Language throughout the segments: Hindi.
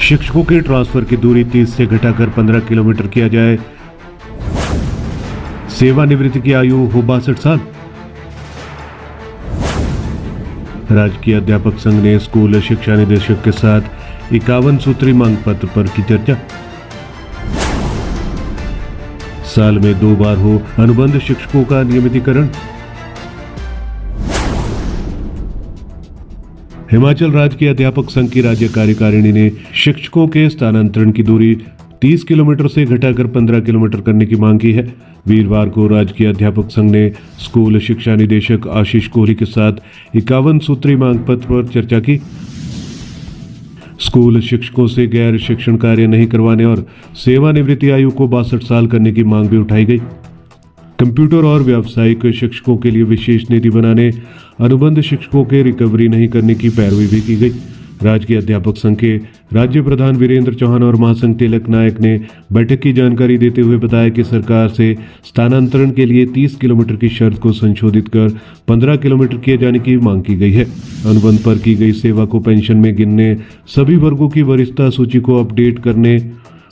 शिक्षकों के ट्रांसफर की दूरी 30 से घटाकर 15 किलोमीटर किया जाए। सेवानिवृत्ति की आयु हो 62 साल। राजकीय अध्यापक संघ ने स्कूल शिक्षा निदेशक के साथ 51 सूत्री मांग पत्र पर की चर्चा। साल में 2 बार हो अनुबंध शिक्षकों का नियमितीकरण। हिमाचल राज्य के अध्यापक संघ की राज्य कार्यकारिणी ने शिक्षकों के स्थानांतरण की दूरी 30 किलोमीटर से घटाकर 15 किलोमीटर करने की मांग की है। वीरवार को राज्य के अध्यापक संघ ने स्कूल शिक्षा निदेशक आशीष कोहली के साथ 51 सूत्री मांग पत्र पर चर्चा की। स्कूल शिक्षकों से गैर शिक्षण कार्य नहीं करवाने और सेवानिवृत्ति आयु को 62 साल करने की मांग भी उठाई गई। कंप्यूटर और व्यावसायिक शिक्षकों के लिए विशेष नीति बनाने, अनुबंध शिक्षकों के रिकवरी नहीं करने की पैरवी भी की गई। राज्य के अध्यापक संघ के राज्य प्रधान वीरेंद्र चौहान और महासंघ तिलक नायक ने बैठक की जानकारी देते हुए बताया कि सरकार से स्थानांतरण के लिए 30 किलोमीटर की शर्त को संशोधित कर 15 किलोमीटर किए जाने की मांग की गई है। अनुबंध पर की गई सेवा को पेंशन में गिनने, सभी वर्गों की वरिष्ठता सूची को अपडेट करने,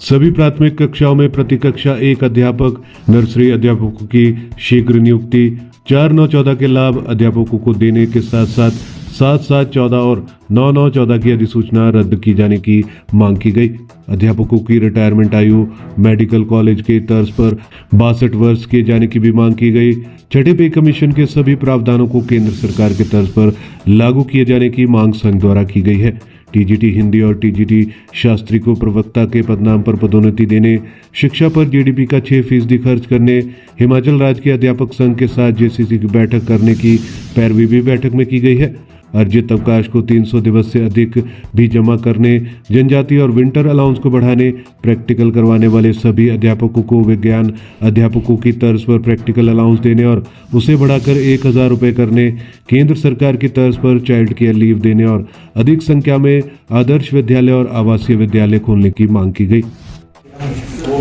सभी प्राथमिक कक्षाओं में प्रति कक्षा 1 अध्यापक, नर्सरी अध्यापकों की शीघ्र नियुक्ति, 4-9-14 के लाभ अध्यापकों को देने के साथ साथ 7-7-14 और 9-9-14 की अधिसूचना रद्द की जाने की मांग की गई। अध्यापकों की रिटायरमेंट आयु मेडिकल कॉलेज के तर्ज पर 62 वर्ष किए जाने की भी मांग की गई। छठे पे कमीशन के सभी प्रावधानों को केंद्र सरकार के तर्ज पर लागू किए जाने की मांग संघ द्वारा की गई है। टीजीटी हिंदी और टीजीटी शास्त्री को प्रवक्ता के पदनाम पर पदोन्नति देने, शिक्षा पर जीडीपी का 6% खर्च करने, हिमाचल राज्य के अध्यापक संघ के साथ जेसीसी की बैठक करने की पैरवी भी बैठक में की गई है। अर्जित अवकाश को 300 दिवस से अधिक भी जमा करने, जनजाति और विंटर अलाउंस को बढ़ाने, प्रैक्टिकल करवाने वाले सभी अध्यापकों को विज्ञान अध्यापकों की तर्ज पर प्रैक्टिकल अलाउंस देने और उसे बढ़ाकर 1000 रुपये करने, केंद्र सरकार की तर्ज पर चाइल्ड केयर लीव देने और अधिक संख्या में आदर्श विद्यालय और आवासीय विद्यालय खोलने की मांग की गई। तो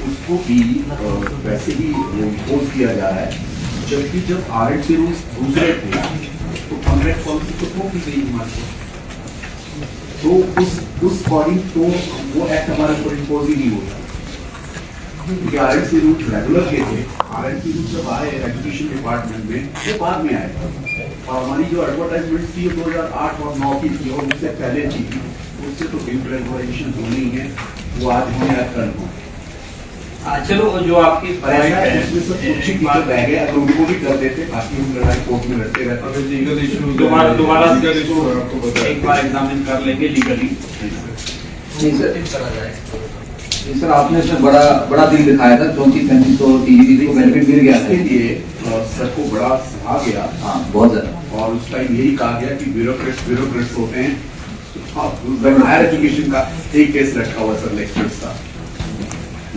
उसको भी वैसे ही इम्पोज किया जा रहा है, जबकि जब आरएट के रूल्स दूसरे थे तो कॉन्ट्रैक्ट पॉलिसी तो हो गई हिमाचल, तो उस अकॉर्डिंग तो वो एक्ट हमारे ऊपर इम्पोज ही नहीं होता, क्योंकि आरएट के रूल्स रेगुलर के थे। आरएट के रूल्स जब आए एजुकेशन डिपार्टमेंट में वो बाद में आए, और हमारी जो एडवर्टाइजमेंट थी 2008 और 9 की थी और उससे पहले थी, उससे तो बिल्ड रेगुलेशन होनी है, वो आज होने या कल हो। चलो जो आपकी उसमें सब कुछ ही टीचर रह गए, अगर उनको भी कर देते बाकी हम लड़ाई कोर्ट में लड़ते रहते। लीगल इशू दोबारा एक बार एग्जामिन कर लेंगे लीगली। सर आपने इसमें बड़ा दिल दिखाया था, 34-35 तो टीजीटी को बेनिफिट मिल गया इसके लिए सर को बड़ा सहा गया। हाँ बहुत ज्यादा, और उस टाइम यही कहा गया कि ब्यूरोक्रेट्स होते हैं। हायर एजुकेशन का एक केस रखा हुआ सर लेक्चर्स का,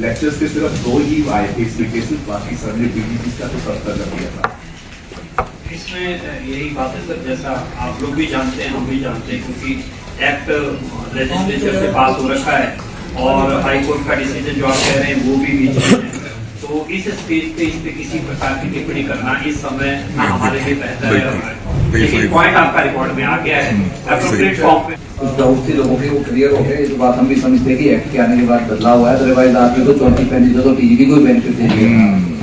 लेक्चर्स के सिर्फ 2 ही आए थे इसमें केसेस, बाकी सर ने पीजीटी का तो 70 कर दिया था। इसमें यही बात है सर, जैसा आप लोग भी जानते हैं, हम भी जानते हैं, क्योंकि एक्ट लेजिस्लेचर से पास हो रखा है और हाई कोर्ट का डिसीजन जो आप कह रहे हैं वो भी बीच में है। तो इस स्टेज पे इस पे किसी प्रकार की टिप्पणी करना इस समय हमारे लिए बेहतर है, लेकिन पॉइंट आपका रिकॉर्ड में आ गया है। एप्रोप्रिएट फॉर्म पे कुछ डाउट थे लोगों के, वो क्लियर हो गए। इस बात हम भी समझते हैं कि एक्ट के आने के बाद बदलाव हुआ है, अदरवाइज आपने तो 34-35 तो टीजीटी को बेनिफिट देंगे,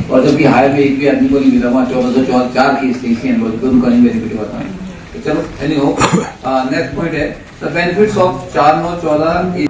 और जबकि हायर में एक भी आदमी को नहीं मिला, वहाँ 1404 की स्टेज उनका नहीं बेनिफिट हुआ था। चलो एनी हो, नेक्स्ट पॉइंट है the benefits of 4-9-14।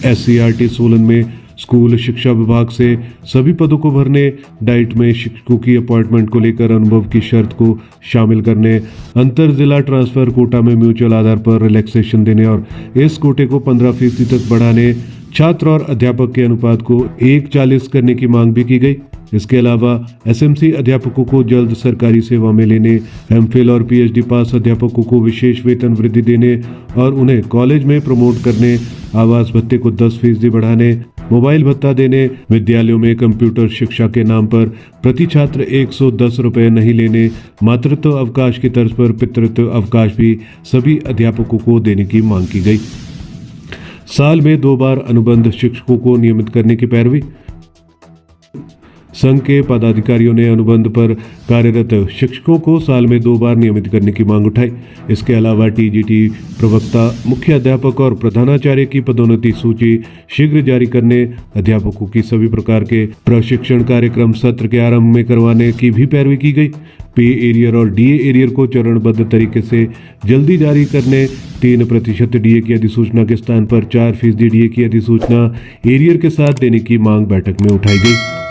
SCRT Solan में स्कूल शिक्षा विभाग से सभी पदों को भरने, डाइट में शिक्षकों की अपॉइंटमेंट को लेकर अनुभव की शर्त को शामिल करने, अंतर जिला ट्रांसफर कोटा में म्यूचुअल आधार पर रिलैक्सेशन देने और इस कोटे को 15% तक बढ़ाने, छात्र और अध्यापक के अनुपात को 1:40 करने की मांग भी की गई। इसके अलावा एसएमसी अध्यापकों को जल्द सरकारी सेवा में लेने, एमफिल और पीएचडी पास अध्यापकों को विशेष वेतन वृद्धि देने और उन्हें कॉलेज में प्रमोट करने, आवास भत्ते को 10% बढ़ाने, मोबाइल भत्ता देने, विद्यालयों में कंप्यूटर शिक्षा के नाम पर प्रति छात्र 110 रुपये नहीं लेने, मातृत्व अवकाश की तर्ज पर पितृत्व अवकाश भी सभी अध्यापकों को देने की मांग की गई। साल में 2 बार अनुबंध शिक्षकों को नियमित करने की पैरवी। संघ के पदाधिकारियों ने अनुबंध पर कार्यरत शिक्षकों को साल में 2 बार नियमित करने की मांग उठाई। इसके अलावा टीजीटी प्रवक्ता, मुख्य अध्यापक और प्रधानाचार्य की पदोन्नति सूची शीघ्र जारी करने, अध्यापकों की सभी प्रकार के प्रशिक्षण कार्यक्रम सत्र के आरंभ में करवाने की भी पैरवी की गई। पे एरियर और डीए एरियर को चरणबद्ध तरीके से जल्दी जारी करने, 3% डीए की अधिसूचना के स्थान पर 4% डीए की अधिसूचना एरियर के साथ देने की मांग बैठक में उठाई गई।